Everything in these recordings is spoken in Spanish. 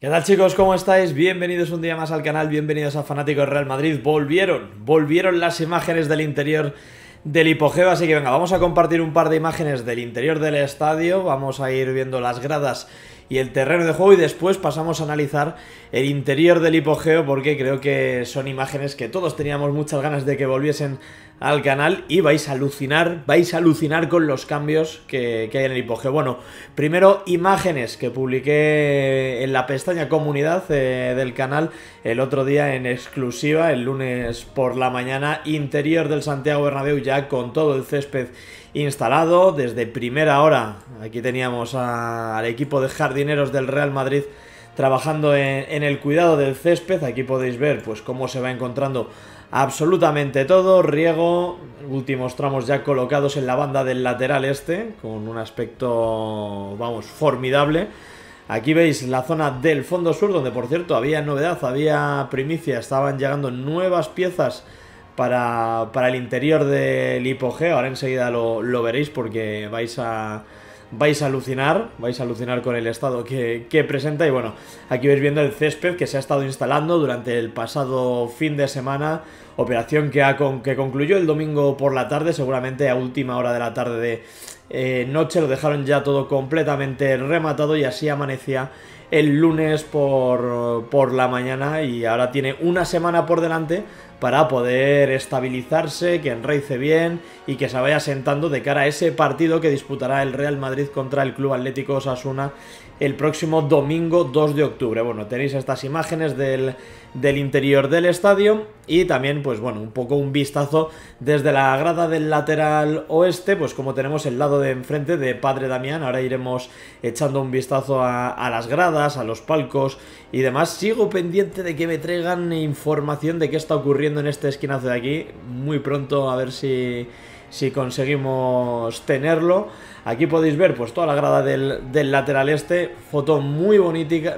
¿Qué tal, chicos? ¿Cómo estáis? Bienvenidos un día más al canal, bienvenidos a Fanáticos Real Madrid. Volvieron las imágenes del interior del hipogeo, así que venga, vamos a compartir un par de imágenes del interior del estadio, vamos a ir viendo las gradas y el terreno de juego y después pasamos a analizar el interior del hipogeo porque creo que son imágenes que todos teníamos muchas ganas de que volviesen al canal y vais a alucinar con los cambios que hay en el hipogeo. Bueno, primero imágenes que publiqué en la pestaña comunidad del canal el otro día en exclusiva, el lunes por la mañana, interior del Santiago Bernabéu ya con todo el césped instalado desde primera hora. Aquí teníamos al equipo de jardineros del Real Madrid trabajando en el cuidado del césped. Aquí podéis ver pues cómo se va encontrando absolutamente todo, riego, últimos tramos ya colocados en la banda del lateral este, con un aspecto, vamos, formidable. Aquí veis la zona del fondo sur, donde por cierto había novedad, había primicia, estaban llegando nuevas piezas para el interior del hipogeo. Ahora enseguida lo veréis porque vais a alucinar con el estado que presenta. Y bueno, aquí vais viendo el césped que se ha estado instalando durante el pasado fin de semana, operación que concluyó el domingo por la tarde, seguramente a última hora de la tarde de noche lo dejaron ya todo completamente rematado y así amanecía el lunes por la mañana, y ahora tiene una semana por delante para poder estabilizarse, que enraice bien y que se vaya sentando de cara a ese partido que disputará el Real Madrid contra el Club Atlético Osasuna el próximo domingo 2 de octubre. Bueno, tenéis estas imágenes del interior del estadio y también, pues bueno, un poco un vistazo desde la grada del lateral oeste, pues como tenemos el lado de enfrente de Padre Damián. Ahora iremos echando un vistazo a las gradas, a los palcos y demás. Sigo pendiente de que me traigan información de qué está ocurriendo en este esquinazo de aquí. Muy pronto a ver si conseguimos tenerlo. Aquí podéis ver pues toda la grada del lateral este, foto muy bonita,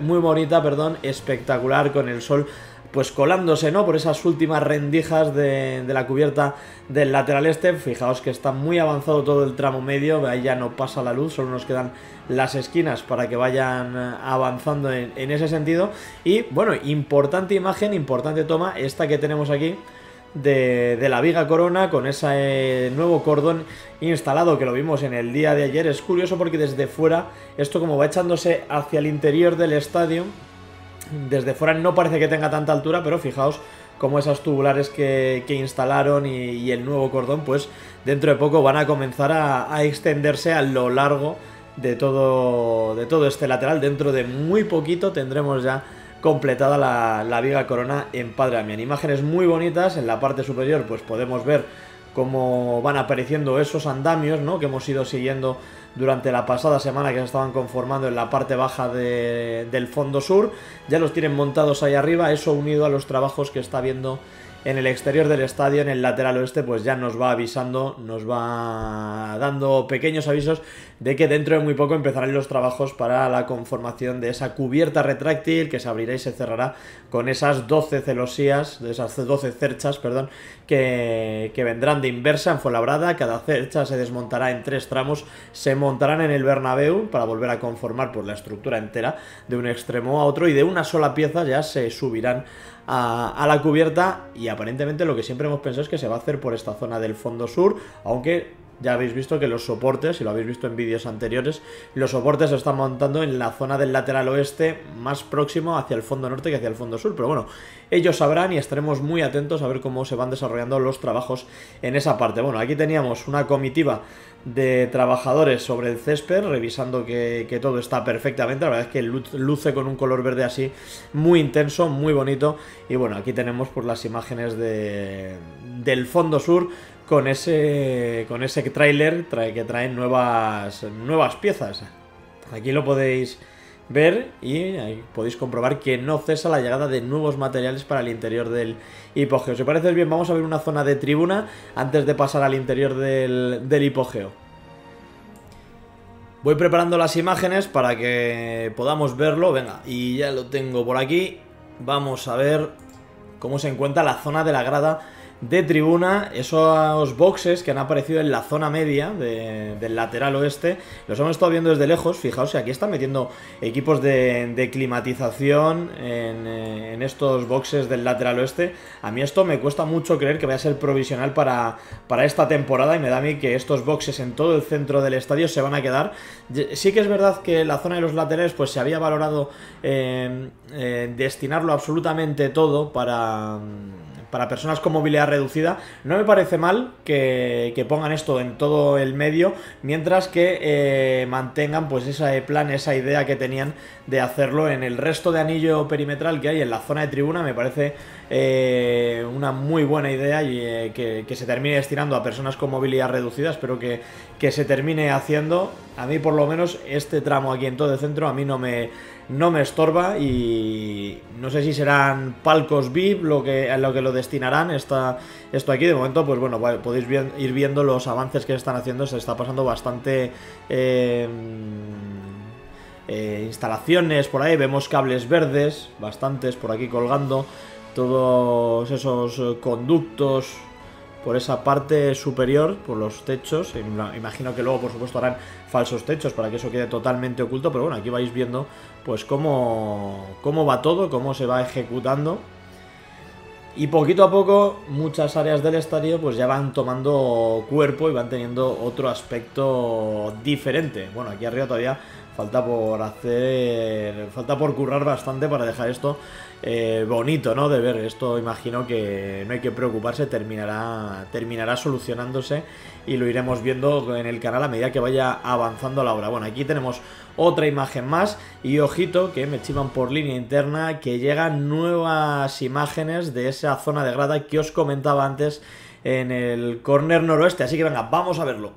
espectacular, con el sol pues colándose, ¿no?, por esas últimas rendijas de la cubierta del lateral este. Fijaos que está muy avanzado todo el tramo medio, ahí ya no pasa la luz, solo nos quedan las esquinas para que vayan avanzando en ese sentido. Y bueno, importante imagen, importante toma, esta que tenemos aquí de la viga corona con ese nuevo cordón instalado que lo vimos en el día de ayer. Es curioso porque desde fuera, esto como va echándose hacia el interior del estadio, desde fuera no parece que tenga tanta altura, pero fijaos como esas tubulares que instalaron y el nuevo cordón pues dentro de poco van a comenzar a extenderse a lo largo de todo este lateral. Dentro de muy poquito tendremos ya completada la viga corona en Padre Damián. Imágenes muy bonitas. En la parte superior pues podemos ver cómo van apareciendo esos andamios, ¿no?, que hemos ido siguiendo durante la pasada semana, que se estaban conformando en la parte baja del fondo sur. Ya los tienen montados ahí arriba. Eso unido a los trabajos que está viendo en el exterior del estadio, en el lateral oeste, pues ya nos va avisando, nos va dando pequeños avisos de que dentro de muy poco empezarán los trabajos para la conformación de esa cubierta retráctil que se abrirá y se cerrará con esas 12 celosías, de esas 12 cerchas, perdón, que vendrán de inversa en Fuenlabrada. Cada cercha se desmontará en 3 tramos, se montarán en el Bernabéu para volver a conformar pues la estructura entera de un extremo a otro, y de una sola pieza ya se subirán a la cubierta. Y aparentemente lo que siempre hemos pensado es que se va a hacer por esta zona del fondo sur, aunque ya habéis visto que los soportes, si lo habéis visto en vídeos anteriores, los soportes se están montando en la zona del lateral oeste, más próximo hacia el fondo norte que hacia el fondo sur. Pero bueno, ellos sabrán y estaremos muy atentos a ver cómo se van desarrollando los trabajos en esa parte. Bueno, aquí teníamos una comitiva de trabajadores sobre el césped, revisando que todo está perfectamente. La verdad es que luce con un color verde así muy intenso, muy bonito. Y bueno, aquí tenemos pues las imágenes del fondo sur con ese tráiler que trae nuevas piezas. Aquí lo podéis ver y ahí podéis comprobar que no cesa la llegada de nuevos materiales para el interior del hipogeo. Si os parece bien, vamos a ver una zona de tribuna antes de pasar al interior del hipogeo. Voy preparando las imágenes para que podamos verlo. Venga, y ya lo tengo por aquí. Vamos a ver cómo se encuentra la zona de la grada de tribuna. Esos boxes que han aparecido en la zona media del lateral oeste, los hemos estado viendo desde lejos. Fijaos que aquí están metiendo equipos de climatización en estos boxes del lateral oeste. A mí esto me cuesta mucho creer que vaya a ser provisional para esta temporada, y me da a mí que estos boxes en todo el centro del estadio se van a quedar. Sí que es verdad que la zona de los laterales pues se había valorado destinarlo absolutamente todo para personas con movilidad reducida. No me parece mal que pongan esto en todo el medio, mientras que mantengan pues ese plan, esa idea que tenían de hacerlo en el resto de anillo perimetral que hay en la zona de tribuna. Me parece una muy buena idea, y que se termine destinando a personas con movilidad reducida. Espero que se termine haciendo. A mí por lo menos este tramo aquí en todo el centro a mí no me estorba, y no sé si serán palcos VIP a lo que lo destinarán esto aquí. De momento pues bueno, podéis ir viendo los avances que se están haciendo. Se está pasando bastante instalaciones por ahí. Vemos cables verdes, bastantes por aquí colgando, todos esos conductos por esa parte superior, por los techos. Imagino que luego por supuesto harán falsos techos para que eso quede totalmente oculto, pero bueno, aquí vais viendo pues cómo va todo, cómo se va ejecutando. Y poquito a poco muchas áreas del estadio pues ya van tomando cuerpo y van teniendo otro aspecto diferente. Bueno, aquí arriba todavía falta por currar bastante para dejar esto bonito, ¿no? De ver. Esto imagino que no hay que preocuparse, terminará solucionándose, y lo iremos viendo en el canal a medida que vaya avanzando la obra. Bueno, aquí tenemos otra imagen más, y ojito que me chivan por línea interna que llegan nuevas imágenes de esa zona de grada que os comentaba antes en el córner noroeste. Así que venga, vamos a verlo.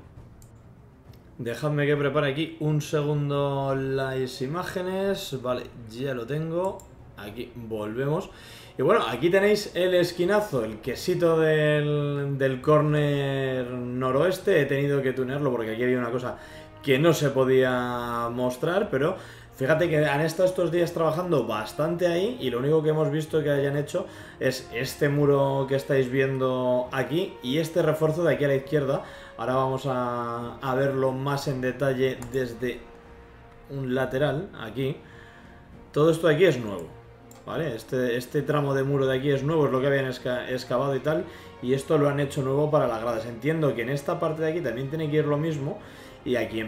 Dejadme que prepare aquí un segundo las imágenes. Vale, ya lo tengo. Aquí volvemos. Y bueno, aquí tenéis el esquinazo, el quesito del córner noroeste. He tenido que tunearlo porque aquí había una cosa que no se podía mostrar, pero fíjate que han estado estos días trabajando bastante ahí, y lo único que hemos visto que hayan hecho es este muro que estáis viendo aquí y este refuerzo de aquí a la izquierda. Ahora vamos a verlo más en detalle desde un lateral, aquí. Todo esto de aquí es nuevo, ¿vale? Este tramo de muro de aquí es nuevo, es lo que habían excavado y tal, y esto lo han hecho nuevo para las gradas. Entiendo que en esta parte de aquí también tiene que ir lo mismo, y aquí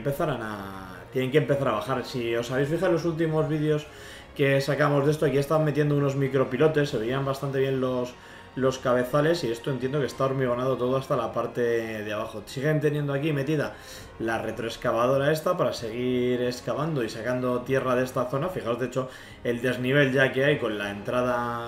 tienen que empezar a bajar. Si os habéis fijado en los últimos vídeos que sacamos de esto, aquí estaban metiendo unos micropilotes, se veían bastante bien los cabezales, y esto entiendo que está hormigonado todo hasta la parte de abajo. Siguen teniendo aquí metida la retroexcavadora esta para seguir excavando y sacando tierra de esta zona. Fijaos de hecho el desnivel ya que hay con la entrada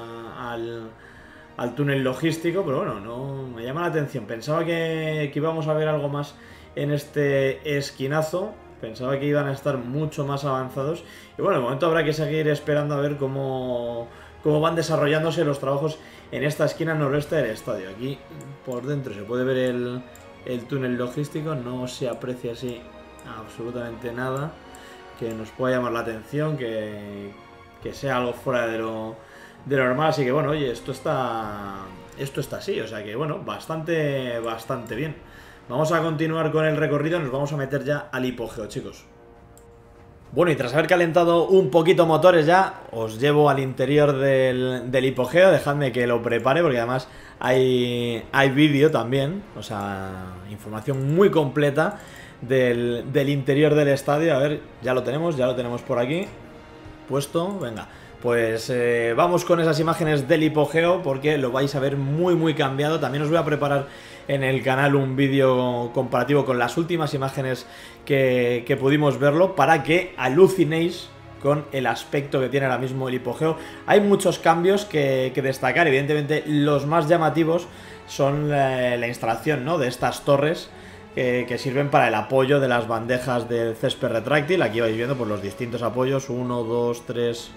al túnel logístico, pero bueno, no me llama la atención. Pensaba que íbamos a ver algo más en este esquinazo. Pensaba que iban a estar mucho más avanzados. Y bueno, de momento habrá que seguir esperando a ver cómo van desarrollándose los trabajos en esta esquina noroeste del estadio. Aquí por dentro se puede ver el túnel logístico. No se aprecia así absolutamente nada que nos pueda llamar la atención, que sea algo fuera de lo normal. Así que bueno, oye, esto está así. O sea que bueno, bastante bien. Vamos a continuar con el recorrido, nos vamos a meter ya al hipogeo, chicos. Bueno, y tras haber calentado un poquito motores ya, os llevo al interior del hipogeo. Dejadme que lo prepare porque además hay vídeo también, o sea, información muy completa del interior del estadio. A ver, ya lo tenemos por aquí puesto, venga. Pues vamos con esas imágenes del hipogeo porque lo vais a ver muy cambiado. También os voy a preparar en el canal un vídeo comparativo con las últimas imágenes que pudimos verlo, para que alucinéis con el aspecto que tiene ahora mismo el hipogeo. Hay muchos cambios que destacar. Evidentemente los más llamativos son la instalación, ¿no?, de estas torres que sirven para el apoyo de las bandejas del césped retráctil. Aquí vais viendo pues, los distintos apoyos, 1, 2, 3...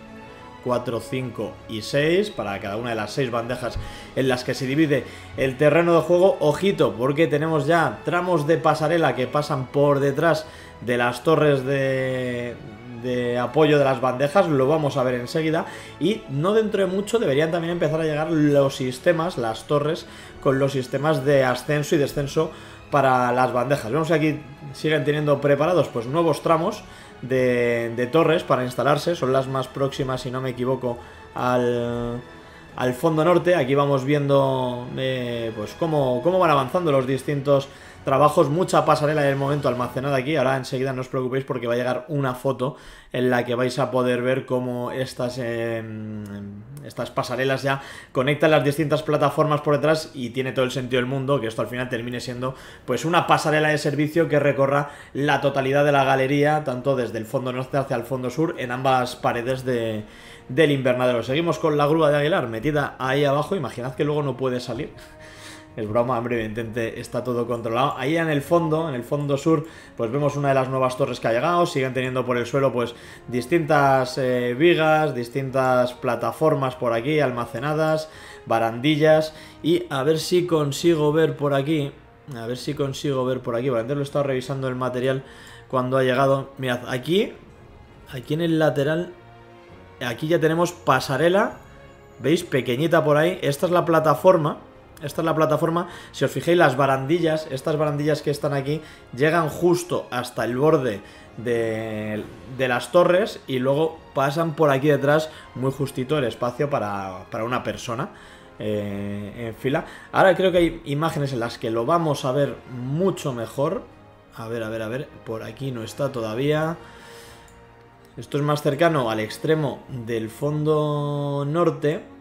4, 5 y 6 para cada una de las 6 bandejas en las que se divide el terreno de juego. Ojito, porque tenemos ya tramos de pasarela que pasan por detrás de las torres de de apoyo de las bandejas, lo vamos a ver enseguida. Y no dentro de mucho deberían también empezar a llegar los sistemas, las torres, con los sistemas de ascenso y descenso para las bandejas. Vemos que aquí siguen teniendo preparados pues nuevos tramos de torres para instalarse. Son las más próximas, si no me equivoco, al fondo norte. Aquí vamos viendo pues cómo van avanzando los distintos trabajos. Mucha pasarela en el momento almacenada aquí. Ahora enseguida no os preocupéis porque va a llegar una foto en la que vais a poder ver cómo estas pasarelas ya conectan las distintas plataformas por detrás, y tiene todo el sentido del mundo que esto al final termine siendo pues una pasarela de servicio que recorra la totalidad de la galería, tanto desde el fondo norte hacia el fondo sur, en ambas paredes del invernadero. Seguimos con la grúa de Aguilar metida ahí abajo. Imaginad que luego no puede salir. Es broma, hombre, evidentemente está todo controlado. Ahí en el fondo sur, pues vemos una de las nuevas torres que ha llegado. Siguen teniendo por el suelo pues distintas vigas, distintas plataformas por aquí almacenadas, barandillas. Y a ver si consigo ver por aquí. Porque antes lo he estado revisando el material cuando ha llegado. Mirad, aquí en el lateral, aquí ya tenemos pasarela. ¿Veis? Pequeñita por ahí. Esta es la plataforma. Si os fijáis, las barandillas, estas barandillas que están aquí, llegan justo hasta el borde de las torres y luego pasan por aquí detrás muy justito el espacio para una persona en fila. Ahora creo que hay imágenes en las que lo vamos a ver mucho mejor. A ver, por aquí no está todavía. Esto es más cercano al extremo del fondo norte.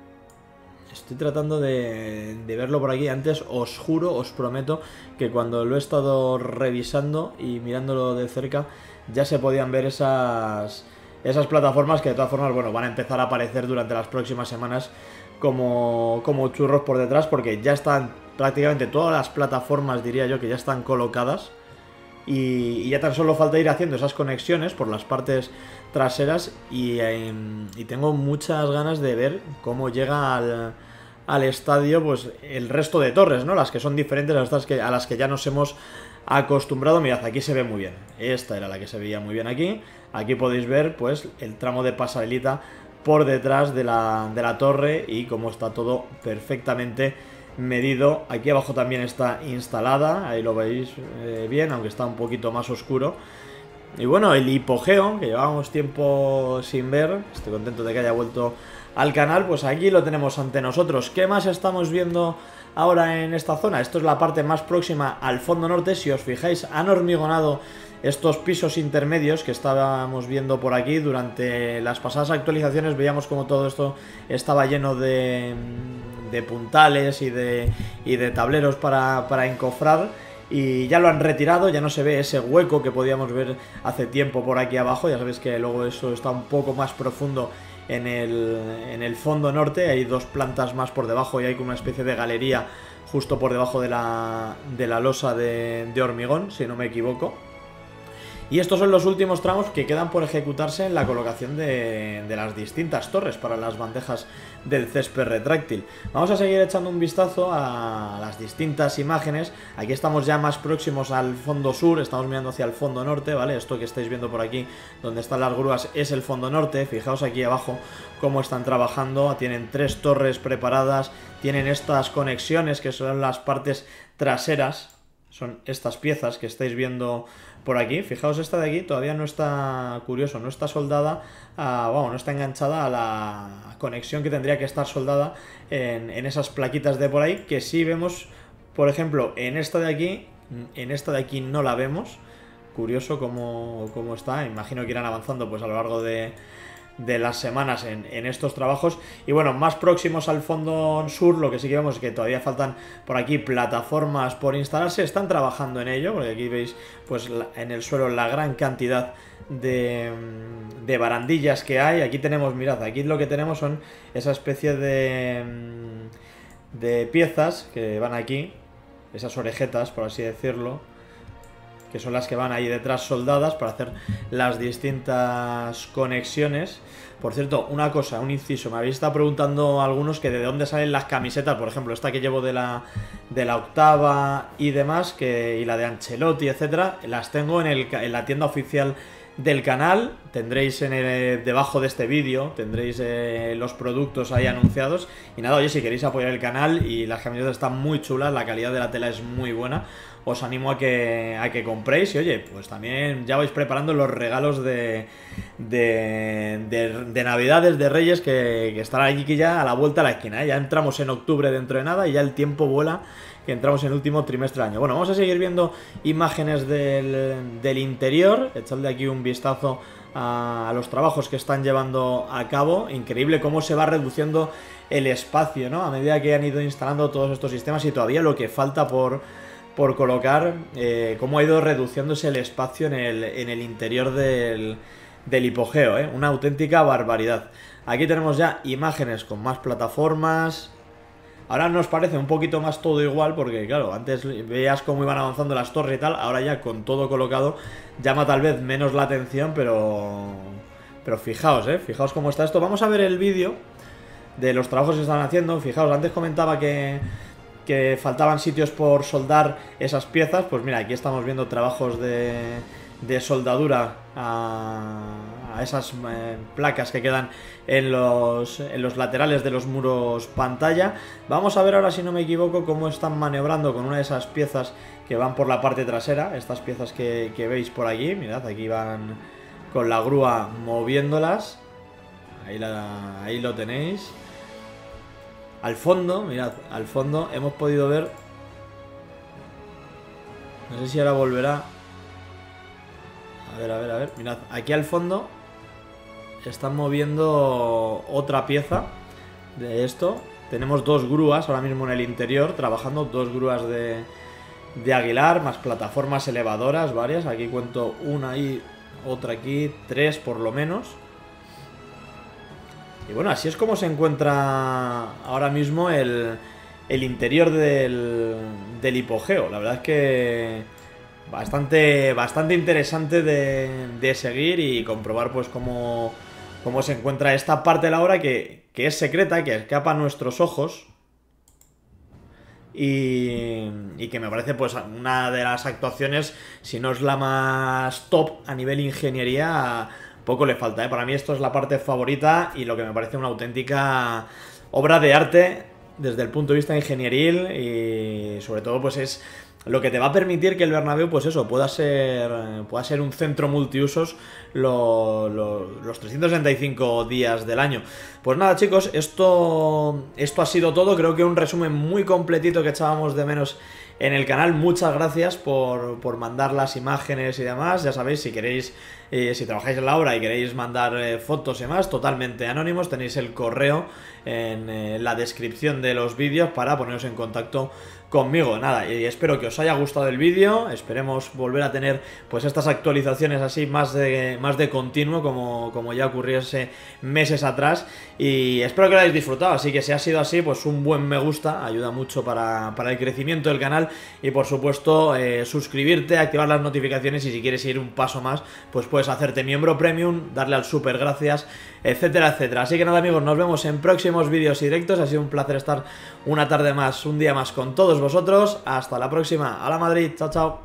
Estoy tratando de verlo por aquí. Antes os juro, os prometo que cuando lo he estado revisando y mirándolo de cerca ya se podían ver esas plataformas que de todas formas, bueno, van a empezar a aparecer durante las próximas semanas como churros por detrás, porque ya están prácticamente todas las plataformas, diría yo, que ya están colocadas. Y ya tan solo falta ir haciendo esas conexiones por las partes traseras y tengo muchas ganas de ver cómo llega al estadio pues el resto de torres, ¿no? Las que son diferentes a las que ya nos hemos acostumbrado. Mirad, aquí se ve muy bien. Esta era la que se veía muy bien aquí. Aquí podéis ver pues el tramo de pasarelita por detrás de la torre y cómo está todo perfectamente medido. Aquí abajo también está instalada, ahí lo veis bien, aunque está un poquito más oscuro. Y bueno, el hipogeo, que llevábamos tiempo sin ver, estoy contento de que haya vuelto al canal, pues aquí lo tenemos ante nosotros. ¿Qué más estamos viendo ahora en esta zona? Esto es la parte más próxima al fondo norte. Si os fijáis, han hormigonado estos pisos intermedios que estábamos viendo por aquí. Durante las pasadas actualizaciones veíamos como todo esto estaba lleno de puntales y de tableros para encofrar, y ya lo han retirado. Ya no se ve ese hueco que podíamos ver hace tiempo por aquí abajo. Ya sabéis que luego eso está un poco más profundo en el fondo norte. Hay dos plantas más por debajo y hay como una especie de galería justo por debajo de la losa de hormigón, si no me equivoco. Y estos son los últimos tramos que quedan por ejecutarse en la colocación de las distintas torres para las bandejas del césped retráctil. Vamos a seguir echando un vistazo a las distintas imágenes. Aquí estamos ya más próximos al fondo sur, estamos mirando hacia el fondo norte, ¿vale? Esto que estáis viendo por aquí, donde están las grúas, es el fondo norte. Fijaos aquí abajo cómo están trabajando. Tienen 3 torres preparadas, tienen estas conexiones que son las partes traseras. Son estas piezas que estáis viendo por aquí. Fijaos, esta de aquí todavía no está, curioso, no está soldada, no está enganchada a la conexión que tendría que estar soldada en esas plaquitas de por ahí, que sí vemos, por ejemplo, en esta de aquí no la vemos. Curioso cómo está. Imagino que irán avanzando pues a lo largo de las semanas en estos trabajos. Y bueno, más próximos al fondo sur, lo que sí que vemos es que todavía faltan por aquí plataformas por instalarse. Están trabajando en ello, porque aquí veis pues en el suelo la gran cantidad de barandillas que hay. Aquí tenemos, mirad, aquí lo que tenemos son esa especie de piezas que van aquí, esas orejetas, por así decirlo, que son las que van ahí detrás soldadas para hacer las distintas conexiones. Por cierto, una cosa, un inciso, me habéis estado preguntando algunos que de dónde salen las camisetas, por ejemplo, esta que llevo de la octava y demás, y la de Ancelotti, etcétera, las tengo en la tienda oficial del canal. Tendréis debajo de este vídeo, tendréis los productos ahí anunciados. Y nada, oye, si queréis apoyar el canal, y las camisetas están muy chulas, la calidad de la tela es muy buena, os animo a que compréis. Y oye, pues también ya vais preparando los regalos de Navidades, de Reyes, que estarán aquí ya a la vuelta a la esquina, ¿eh? Ya entramos en octubre dentro de nada y ya el tiempo vuela, que entramos en el último trimestre del año. Bueno, vamos a seguir viendo imágenes del interior. Echadle aquí un vistazo a los trabajos que están llevando a cabo. Increíble cómo se va reduciendo el espacio, ¿no? A medida que han ido instalando todos estos sistemas, y todavía lo que falta por colocar, cómo ha ido reduciéndose el espacio en el interior del hipogeo, ¿eh? Una auténtica barbaridad. Aquí tenemos ya imágenes con más plataformas. Ahora nos parece un poquito más todo igual, porque claro, antes veías cómo iban avanzando las torres y tal, ahora ya con todo colocado llama tal vez menos la atención, pero fijaos, fijaos cómo está esto. Vamos a ver el vídeo de los trabajos que están haciendo. Fijaos, antes comentaba que faltaban sitios por soldar esas piezas. Pues mira, aquí estamos viendo trabajos de soldadura a esas placas que quedan en los laterales de los muros pantalla. Vamos a ver ahora, si no me equivoco, cómo están maniobrando con una de esas piezas que van por la parte trasera. Estas piezas que veis por aquí, mirad, aquí van con la grúa moviéndolas. Ahí lo tenéis. Al fondo, mirad, al fondo hemos podido ver... No sé si ahora volverá... A ver, mirad, aquí al fondo están moviendo otra pieza de esto. Tenemos dos grúas ahora mismo en el interior trabajando, dos grúas de Aguilar, más plataformas elevadoras varias. Aquí cuento una ahí, otra aquí, tres por lo menos. Y bueno, así es como se encuentra ahora mismo el interior del hipogeo. La verdad es que bastante interesante de seguir y comprobar pues cómo se encuentra esta parte de la obra que es secreta, que escapa a nuestros ojos. Y que me parece pues una de las actuaciones, si no es la más top a nivel ingeniería, poco le falta, ¿eh? Para mí esto es la parte favorita y lo que me parece una auténtica obra de arte desde el punto de vista ingenieril, y sobre todo pues es lo que te va a permitir que el Bernabéu, pues eso, pueda ser un centro multiusos los 365 días del año. Pues nada, chicos, esto ha sido todo. Creo que un resumen muy completito que echábamos de menos en el canal. Muchas gracias por mandar las imágenes y demás. Ya sabéis, si queréis, si trabajáis en la obra y queréis mandar fotos y demás, totalmente anónimos, tenéis el correo en la descripción de los vídeos para poneros en contacto conmigo. Nada, y espero que os haya gustado el vídeo. Esperemos volver a tener pues estas actualizaciones así más de continuo, como ya ocurriese meses atrás, y espero que lo hayáis disfrutado. Así que si ha sido así, pues un buen me gusta ayuda mucho para el crecimiento del canal, y por supuesto suscribirte, activar las notificaciones, y si quieres ir un paso más pues puedes hacerte miembro premium, darle al super gracias, etcétera, etcétera. Así que nada, amigos, nos vemos en próximos vídeos y directos. Ha sido un placer estar una tarde más, un día más con todos vosotros. Hasta la próxima. ¡Hala Madrid! ¡Chao, chao!